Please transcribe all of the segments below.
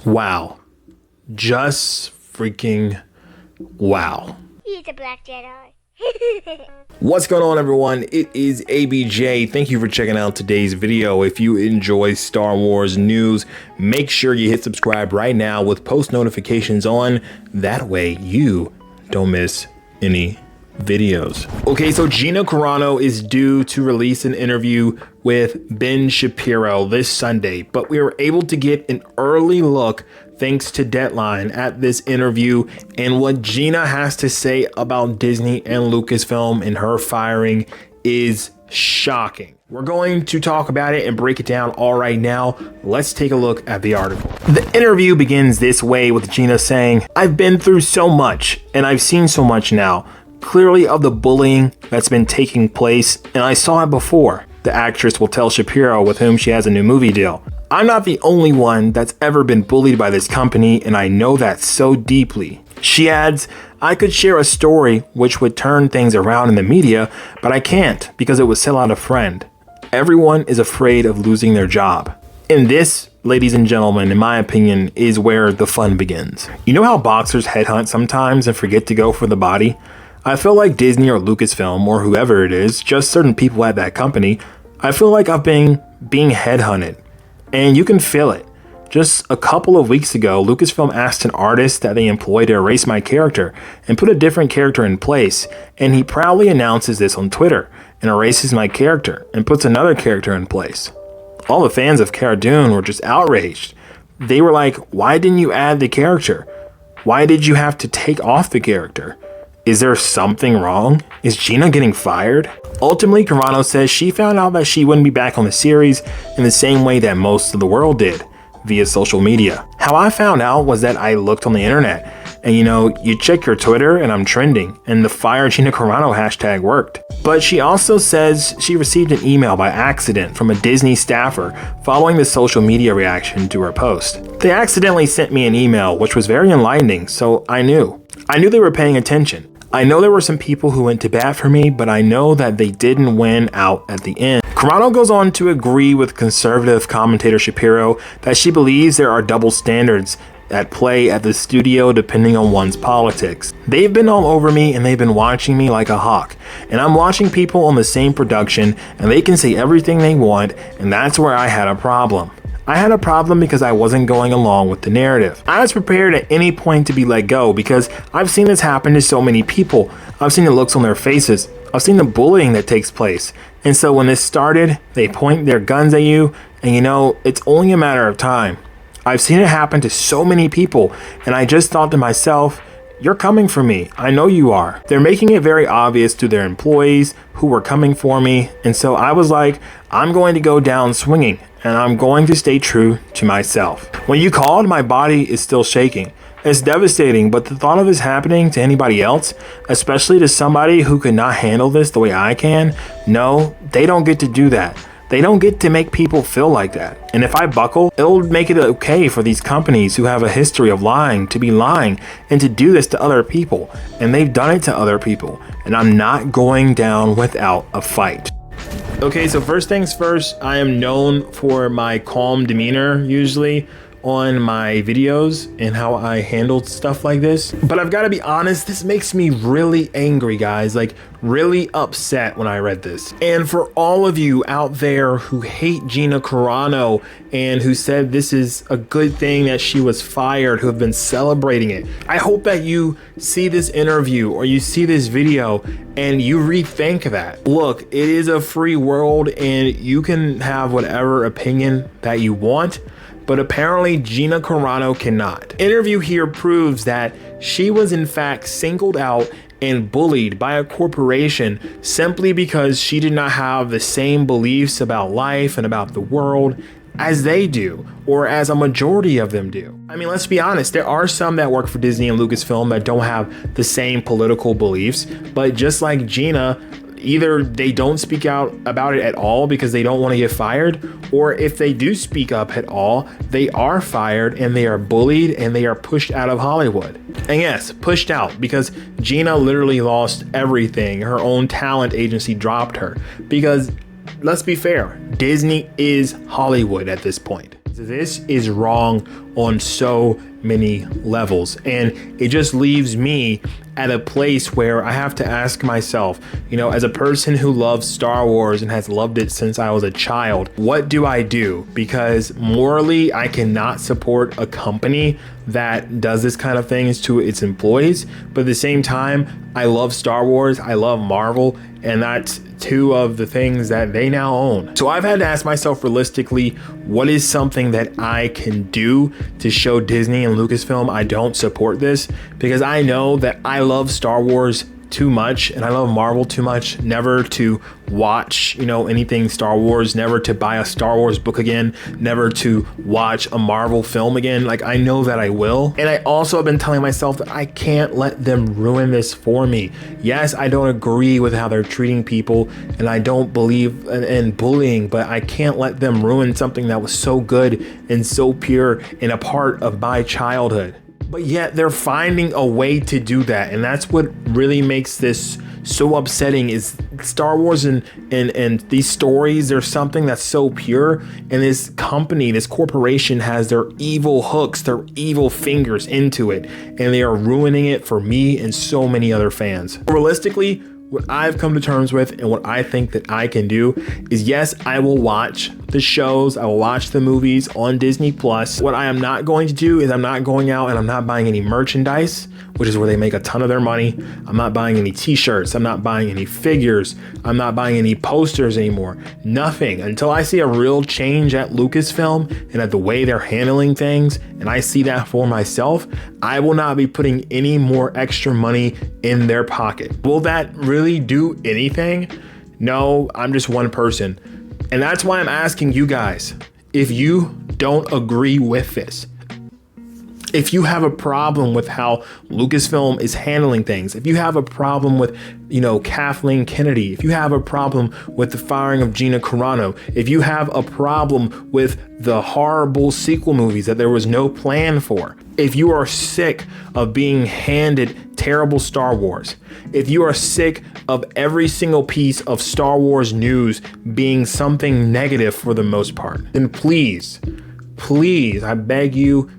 Wow. Just freaking wow. He's a black Jedi. What's going on, everyone? It is ABJ. Thank you for checking out today's video. If you enjoy Star Wars news, make sure you hit subscribe right now with post notifications on. That way you don't miss any videos. Okay, so Gina Carano is due to release an interview with Ben Shapiro this Sunday, but we were able to get an early look thanks to Deadline at this interview, and what Gina has to say about Disney and Lucasfilm and her firing is shocking. We're going to talk about it and break it down all right now. Let's take a look at the article. The interview begins this way with Gina saying, "I've been through so much and I've seen so much now, clearly of the bullying that's been taking place, and I saw it before," the actress will tell Shapiro, with whom she has a new movie deal. "I'm not the only one that's ever been bullied by this company, and I know that so deeply." She adds, "I could share a story which would turn things around in the media, but I can't because it would sell out a friend. Everyone is afraid of losing their job." And this, ladies and gentlemen, in my opinion, is where the fun begins. You know how boxers headhunt sometimes and forget to go for the body? I feel like Disney or Lucasfilm or whoever it is, just certain people at that company, I feel like I've been being headhunted. And you can feel it. Just a couple of weeks ago, Lucasfilm asked an artist that they employ to erase my character and put a different character in place, and he proudly announces this on Twitter and erases my character and puts another character in place. All the fans of Cara Dune were just outraged. They were like, "Why didn't you add the character? Why did you have to take off the character? Is there something wrong? Is Gina getting fired?" Ultimately, Carano says she found out that she wouldn't be back on the series in the same way that most of the world did, via social media. How I found out was that I looked on the internet, and you check your Twitter and I'm trending, and the Fire Gina Carano hashtag worked. But she also says she received an email by accident from a Disney staffer following the social media reaction to her post. They accidentally sent me an email, which was very enlightening, so I knew they were paying attention. I know there were some people who went to bat for me, but I know that they didn't win out at the end. Carano goes on to agree with conservative commentator Shapiro that she believes there are double standards at play at the studio depending on one's politics. "They've been all over me and they've been watching me like a hawk, and I'm watching people on the same production and they can say everything they want, and that's where I had a problem. I had a problem because I wasn't going along with the narrative. I was prepared at any point to be let go because I've seen this happen to so many people. I've seen the looks on their faces. I've seen the bullying that takes place. And so when this started, they point their guns at you, and it's only a matter of time. I've seen it happen to so many people, and I just thought to myself, you're coming for me. I know you are." They're making it very obvious to their employees who were coming for me, and so I was like, I'm going to go down swinging, and I'm going to stay true to myself. When you called, my body is still shaking. It's devastating, but the thought of this happening to anybody else, especially to somebody who could not handle this the way I can, no, they don't get to do that. They don't get to make people feel like that. And if I buckle, it'll make it okay for these companies who have a history of lying to be lying and to do this to other people. And they've done it to other people. And I'm not going down without a fight. Okay, so first things first, I am known for my calm demeanor usually on my videos and how I handled stuff like this. But I've got to be honest, this makes me really angry, guys, like really upset when I read this. And for all of you out there who hate Gina Carano and who said this is a good thing that she was fired, who have been celebrating it, I hope that you see this interview or you see this video and you rethink that. Look, it is a free world and you can have whatever opinion that you want, but apparently Gina Carano cannot. Interview here proves that she was in fact singled out and bullied by a corporation simply because she did not have the same beliefs about life and about the world as they do, or as a majority of them do. I mean, let's be honest, there are some that work for Disney and Lucasfilm that don't have the same political beliefs, but just like Gina, either they don't speak out about it at all because they don't want to get fired, or if they do speak up at all, they are fired and they are bullied and they are pushed out of Hollywood. And yes, pushed out because Gina literally lost everything. Her own talent agency dropped her because, let's be fair, Disney is Hollywood at this point. This is wrong on so many levels, and it just leaves me at a place where I have to ask myself, you know, as a person who loves Star Wars and has loved it since I was a child, what do I do? Because morally, I cannot support a company that does this kind of things to its employees, but at the same time, I love Star Wars, I love Marvel, and that's two of the things that they now own. So I've had to ask myself realistically, what is something that I can do to show Disney and Lucasfilm I don't support this? Because I know that I love Star Wars too much and I love Marvel too much never to watch, you know, anything Star Wars, never to buy a Star Wars book again, never to watch a Marvel film again. Like, I know that I will. And I also have been telling myself that I can't let them ruin this for me. Yes, I don't agree with how they're treating people and I don't believe in bullying, but I can't let them ruin something that was so good and so pure and a part of my childhood. But yet they're finding a way to do that. And that's what really makes this so upsetting, is Star Wars and these stories, there's something that's so pure, and this company, this corporation has their evil hooks, their evil fingers into it, and they are ruining it for me and so many other fans. Realistically, what I've come to terms with and what I think that I can do is, yes, I will watch the shows, I will watch the movies on Disney Plus. What I am not going to do is I'm not going out and I'm not buying any merchandise, which is where they make a ton of their money. I'm not buying any t-shirts, I'm not buying any figures, I'm not buying any posters anymore. Nothing until I see a real change at Lucasfilm and at the way they're handling things, and I see that for myself. I will not be putting any more extra money in their pocket. Will that really do anything? No, I'm just one person. And that's why I'm asking you guys, if you don't agree with this, if you have a problem with how Lucasfilm is handling things, if you have a problem with, you know, Kathleen Kennedy, if you have a problem with the firing of Gina Carano, if you have a problem with the horrible sequel movies that there was no plan for, if you are sick of being handed terrible Star Wars, if you are sick of every single piece of Star Wars news being something negative for the most part, then please, I beg you,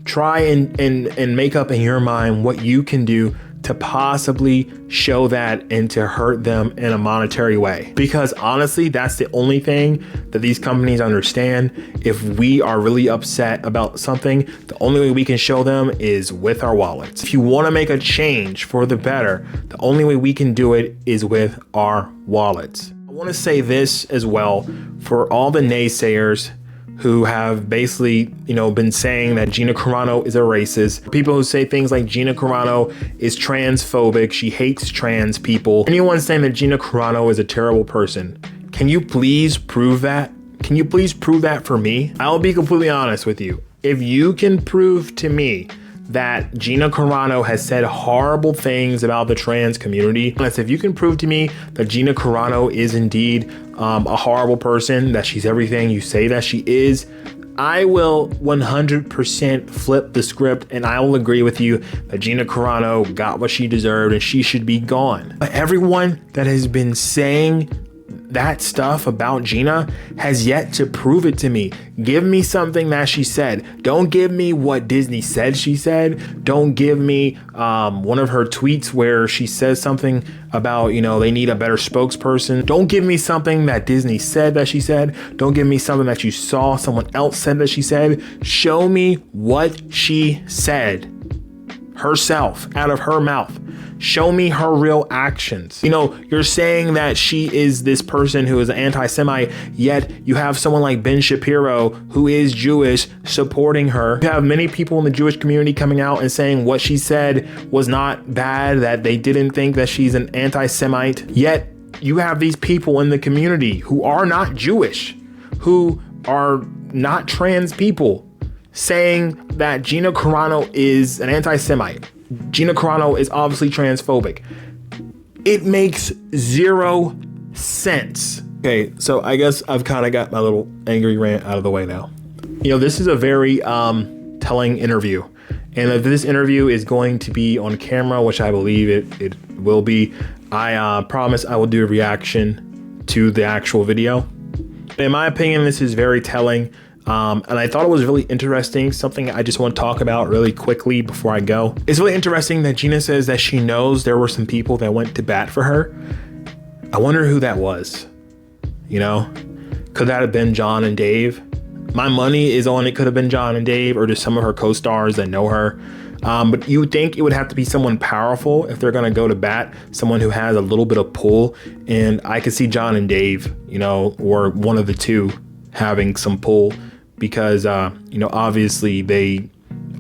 try and make up in your mind what you can do to possibly show that and to hurt them in a monetary way. Because honestly, that's the only thing that these companies understand. If we are really upset about something, the only way we can show them is with our wallets. If you want to make a change for the better, the only way we can do it is with our wallets. I want to say this as well for all the naysayers who have basically, you know, been saying that Gina Carano is a racist. People who say things like Gina Carano is transphobic, she hates trans people. Anyone saying that Gina Carano is a terrible person, can you please prove that? Can you please prove that for me? I'll be completely honest with you. If you can prove to me that Gina Carano has said horrible things about the trans community, if you can prove to me that Gina Carano is indeed a horrible person, that she's everything you say that she is, I will 100% flip the script and I will agree with you that Gina Carano got what she deserved and she should be gone. But everyone that has been saying that stuff about Gina has yet to prove it to me. Give me something that she said. Don't give me what Disney said she said. Don't give me one of her tweets where she says something about, you know, they need a better spokesperson. Don't give me something that Disney said that she said. Don't give me something that you saw someone else said that she said. Show me what she said herself out of her mouth. Show me her real actions. You know, you're saying that she is this person who is an anti-Semite, yet you have someone like Ben Shapiro, who is Jewish, supporting her. You have many people in the Jewish community coming out and saying what she said was not bad, that they didn't think that she's an anti-Semite. Yet you have these people in the community who are not Jewish, who are not trans people, saying that Gina Carano is an anti-Semite. Gina Carano is obviously transphobic. It makes zero sense. Okay, so I guess I've kind of got my little angry rant out of the way now. You know, this is a very telling interview. And if this interview is going to be on camera, which I believe it will be, I promise I will do a reaction to the actual video. In my opinion, this is very telling. And I thought it was really interesting. Something I just want to talk about really quickly before I go. It's really interesting that Gina says that she knows there were some people that went to bat for her. I wonder who that was. You know, could that have been John and Dave? My money is on it could have been John and Dave, or just some of her co-stars that know her. But you would think it would have to be someone powerful if they're going to go to bat, someone who has a little bit of pull. And I could see John and Dave, you know, or one of the two having some pull because, you know, obviously they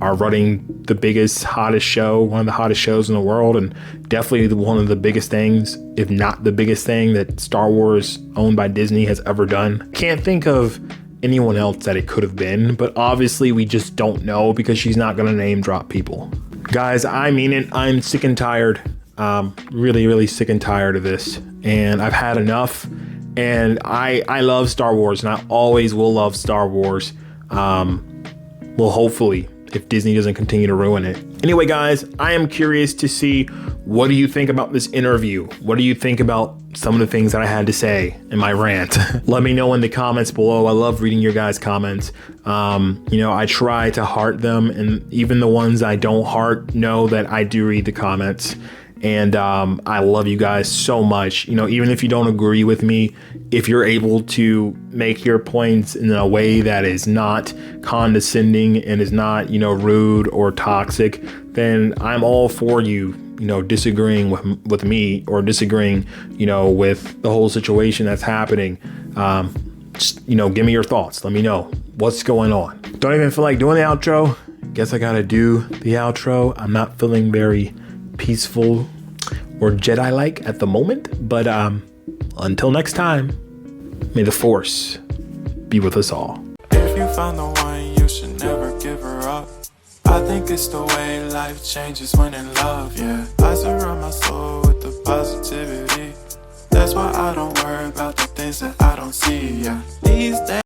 are running the biggest, hottest show, one of the hottest shows in the world, and definitely one of the biggest things, if not the biggest thing that Star Wars owned by Disney has ever done. Can't think of anyone else that it could have been, but obviously we just don't know because she's not gonna name drop people. Guys, I mean it, I'm sick and tired. Really sick and tired of this, and I've had enough. And I love Star Wars, and I always will love Star Wars. Well, hopefully, if Disney doesn't continue to ruin it. Anyway, guys, I am curious to see, what do you think about this interview? What do you think about some of the things that I had to say in my rant? Let me know in the comments below. I love reading your guys' comments. You know, I try to heart them, and even the ones I don't heart know that I do read the comments. And I love you guys so much. You know, even if you don't agree with me, if you're able to make your points in a way that is not condescending and is not, you know, rude or toxic, then I'm all for you, you know, disagreeing with me or disagreeing, you know, with the whole situation that's happening. Just, you know, give me your thoughts. Let me know what's going on. Don't even feel like doing the outro. Guess I gotta do the outro. I'm not feeling very peaceful or Jedi-like at the moment, but until next time, may the Force be with us all. If you found the one, you should never give her up. I think it's the way life changes when in love, yeah. I surround my soul with the positivity. That's why I don't worry about the things that I don't see, yeah. These days